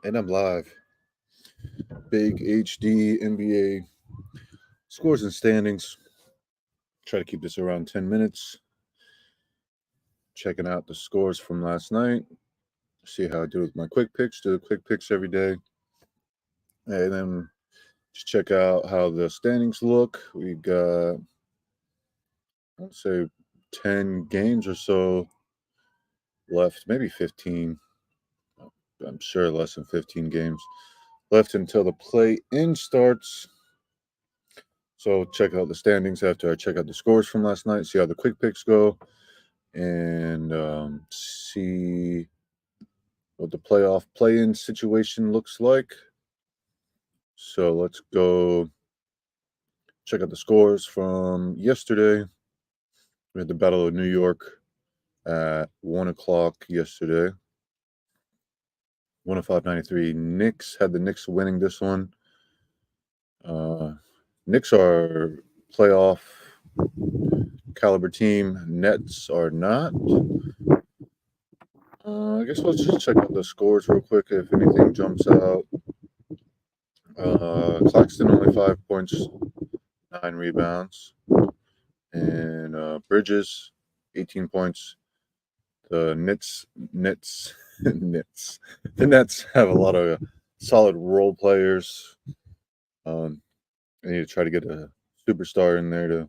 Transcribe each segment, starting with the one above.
And I'm live. Big HD NBA scores and standings. Try to keep this around 10 minutes. Checking out the scores from last night. See how I do with my quick picks. Do the quick picks every day. And then just check out how the standings look. We got, I'd say, 10 games or so left. Maybe 15. I'm sure less than 15 games left until the play-in starts. So check out the standings after I check out the scores from last night, see how the quick picks go, and see what the playoff play-in situation looks like. So let's go check out the scores from yesterday. We had the Battle of New York at 1 o'clock yesterday. 105.93. Knicks had the Knicks winning this one. Knicks are playoff caliber team. Nets are not. I guess let's just check out the scores real quick if anything jumps out. Claxton only 5 points, 9 rebounds, and Bridges 18 points. The Nets, Nets, the Nets have a lot of solid role players. They need to try to get a superstar in there to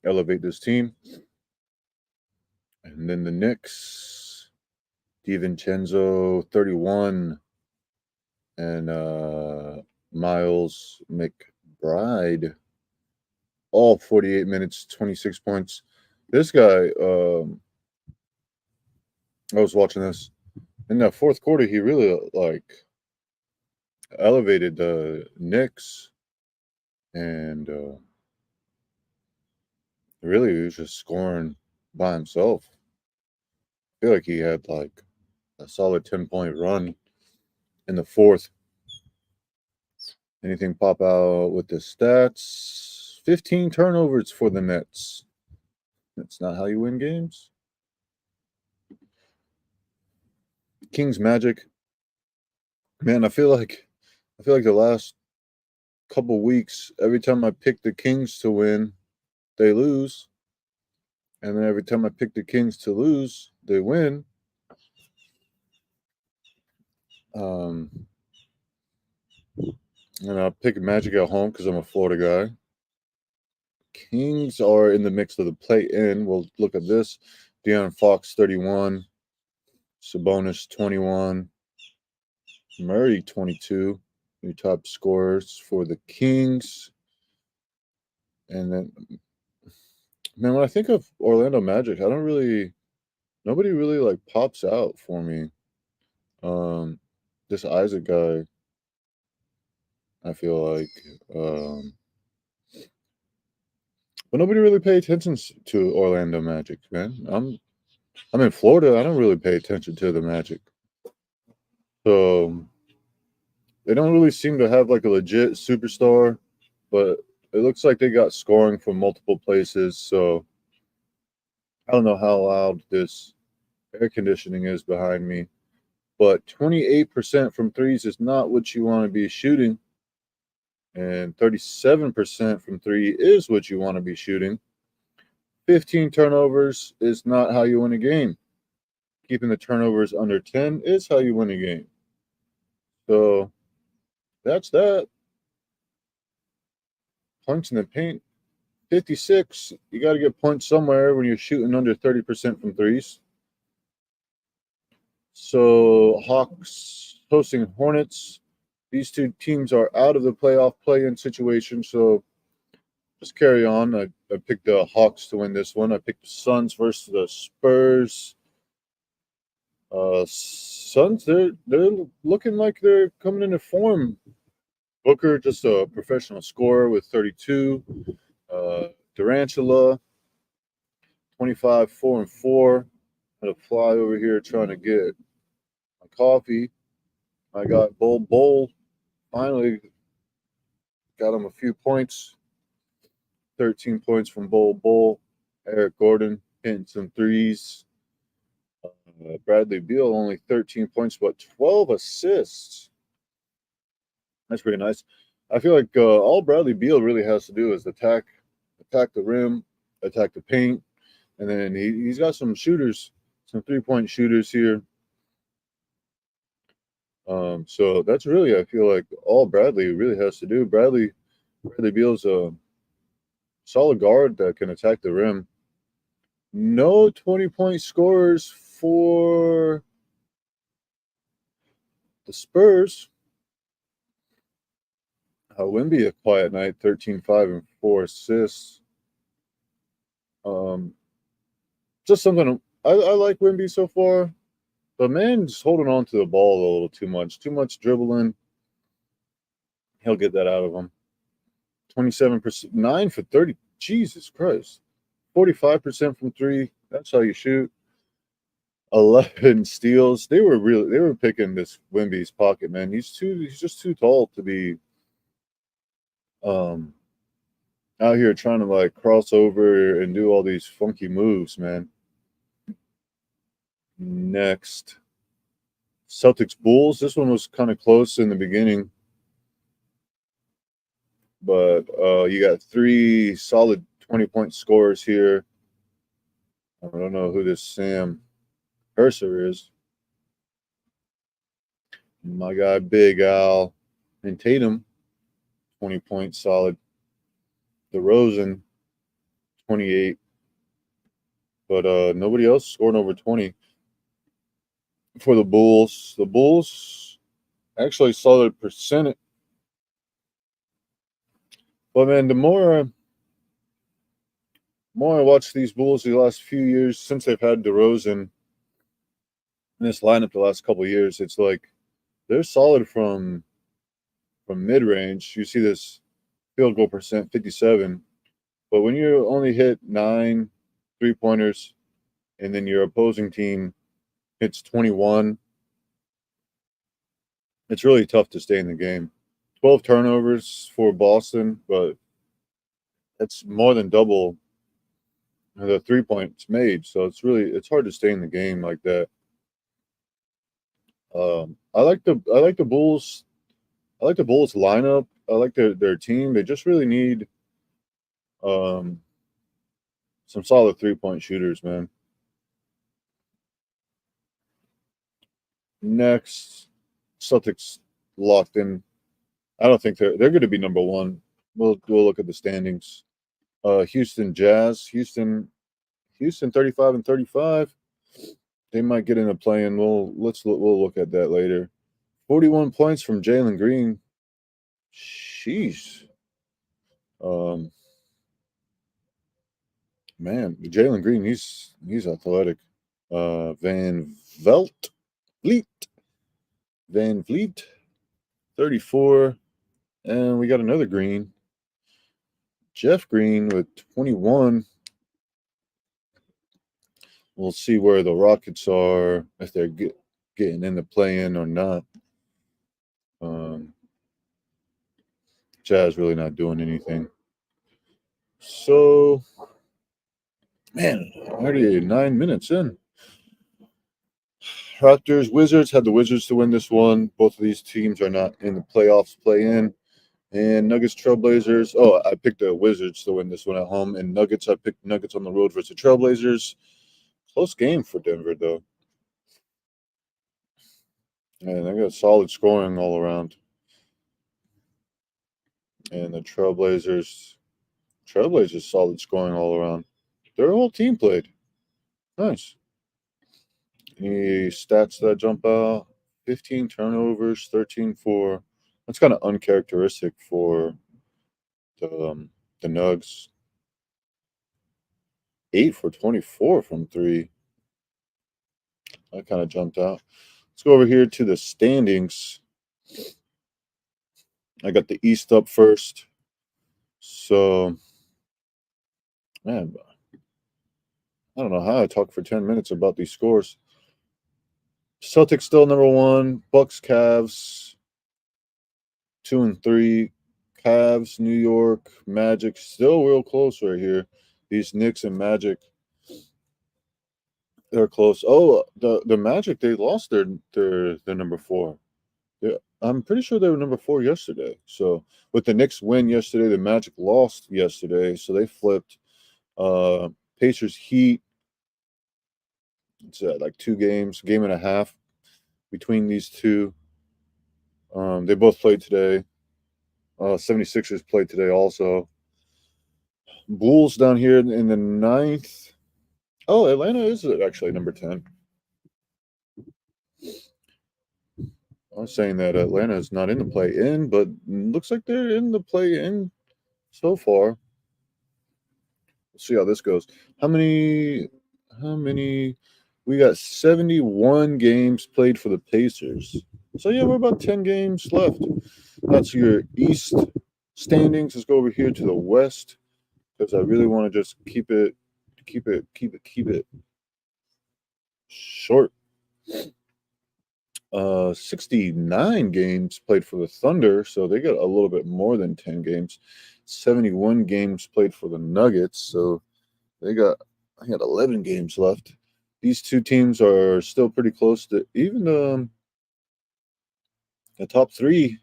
elevate this team. And then the Knicks, DiVincenzo 31, and Miles McBride, all 48 minutes, 26 points. This guy, I was watching this in that fourth quarter. He really elevated the Knicks, and really he was just scoring by himself. I feel like he had like a solid 10-point run in the fourth. Anything pop out with the stats? 15 turnovers for the Nets. That's not how you win games. Kings Magic. Man, I feel like the last couple weeks, every time I pick the Kings to win, they lose. And then every time I pick the Kings to lose, they win. Um, and I pick Magic at home because I'm a Florida guy. Kings are in the mix of the play-in. We'll look at this. De'Aaron Fox 31, Sabonis 21, Murray 22. New top scorers for the Kings. And then, man, when I think of Orlando Magic, nobody really like pops out for me. This Isaac guy, I feel like, um, but nobody really pay attention to Orlando Magic, man. I'm in Florida. I don't really pay attention to the Magic, so they don't really seem to have like a legit superstar. But it looks like they got scoring from multiple places. So I don't know how loud this air conditioning is behind me, but 28% from threes is not what you want to be shooting, and 37% from three is what you want to be shooting. 15 turnovers is not how you win a game. Keeping the turnovers under 10 is how you win a game. So that's that. Points in the paint, 56. You got to get points somewhere when you're shooting under 30% from threes. So Hawks hosting Hornets. These two teams are out of the playoff play-in situation, so just carry on. I picked the Hawks to win this one. I picked the Suns versus the Spurs. Suns, they're looking like they're coming into form. Booker, just a professional scorer with 32. Durantula, 25, 4 and 4. Had to fly over here trying to get my coffee. I got Bull. Finally got him a few points. 13 points from Bull. Eric Gordon hitting some threes. Bradley Beal only 13 points, but 12 assists. That's pretty nice. I feel like all Bradley Beal really has to do is attack the rim, attack the paint, and then he's got some shooters, some 3-point shooters here. So that's really, I feel like, all Bradley really has to do. Bradley Beal's a solid guard that can attack the rim. No 20-point scorers for the Spurs. Wemby, a quiet night, 13, 5, and 4 assists. Just something I like Wemby so far, but man, just holding on to the ball a little too much dribbling. He'll get that out of him. 27%, 9 for 30. Jesus Christ, 45% from three. That's how you shoot. 11 steals. They were picking this Wemby's pocket, man. He's just too tall to be out here trying to like cross over and do all these funky moves, man. Next, Celtics Bulls. This one was kind of close in the beginning, but you got 3 solid 20-point scorers here. I don't know who this Sam Mercer is. My guy Big Al and Tatum, 20 points solid. DeRozan, 28. But nobody else scored over 20 for the Bulls. The Bulls actually solid percentage. But man, the more I watch these Bulls the last few years since they've had DeRozan in this lineup the last couple of years, it's like they're solid from mid range. You see this field goal percent 57, but when you only hit 9 3-pointers and then your opposing team hits 21, it's really tough to stay in the game. 12 turnovers for Boston, but that's more than double the 3 points made. So it's hard to stay in the game like that. I like the Bulls. I like the Bulls lineup. I like their team. They just really need some solid 3-point shooters, man. Next, Celtics locked in. I don't think they're going to be number one. We'll look at the standings. Houston Jazz. Houston 35 and 35. They might get in a play-in. We'll look at that later. 41 points from Jalen Green. Sheesh. Man, Jalen Green, he's athletic. Van Vliet, 34. And we got another Green. Jeff Green with 21. We'll see where the Rockets are, if they're getting in the play-in or not. Jazz really not doing anything. So, man, already 9 minutes in. Raptors, Wizards, had the Wizards to win this one. Both of these teams are not in the playoffs, play-in. And Nuggets, Trailblazers. Oh, I picked the Wizards to win this one at home. And Nuggets, I picked Nuggets on the road versus the Trailblazers. Close game for Denver, though. And they got solid scoring all around. And the Trailblazers solid scoring all around. Their whole team played. Nice. Any stats that jump out? 15 turnovers, 13-4. That's kind of uncharacteristic for the Nugs. 8 for 24 from 3. That kind of jumped out. Let's go over here to the standings. I got the East up first. So, man, I don't know how I talk for 10 minutes about these scores. Celtics still number 1. Bucks, Cavs, 2 and 3. Cavs, New York, Magic, still real close right here. These Knicks and Magic, they're close. Oh, the Magic, they lost their number 4. I'm pretty sure they were number 4 yesterday. So with the Knicks win yesterday, the Magic lost yesterday, so they flipped. Pacers Heat. It's like 2 games, game and a half between these two. They both played today. 76ers played today also. Bulls down here in the 9th. Oh, Atlanta is actually number 10. I was saying that Atlanta is not in the play-in, but looks like they're in the play-in so far. Let's see how this goes. How many? We got 71 games played for the Pacers. So yeah, we're about 10 games left. That's your East standings. Let's go over here to the West because I really want to just keep it short. 69 games played for the Thunder, so they got a little bit more than 10 games. 71 games played for the Nuggets, so they got 11 games left. These two teams are still pretty close to even the top 3.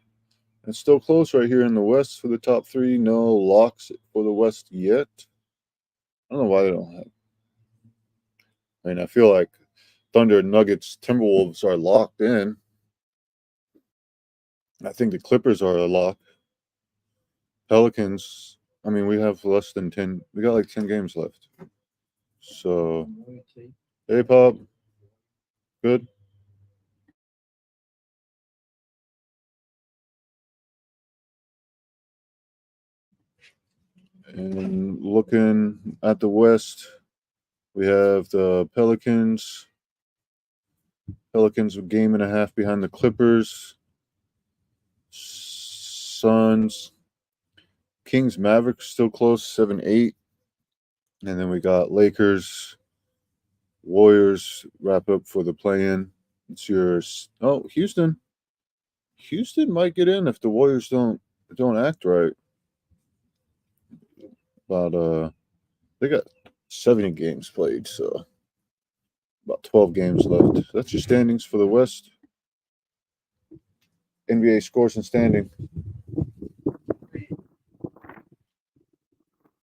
It's still close right here in the West for the top 3. No locks for the West yet. I don't know why they don't have. I mean, I feel like Thunder, Nuggets, Timberwolves are locked in. I think the Clippers are a lock. Pelicans, I mean, we have less than 10. We got like 10 games left. So, hey, Pop. Good. And looking at the West, we have the Pelicans. Pelicans a game and a half behind the Clippers. Suns. Kings, Mavericks still close, 7-8. And then we got Lakers, Warriors wrap up for the play-in. It's yours. Oh, Houston. Houston might get in if the Warriors don't act right. But they got 70 games played, so about 12 games left. That's your standings for the West. NBA scores and standing.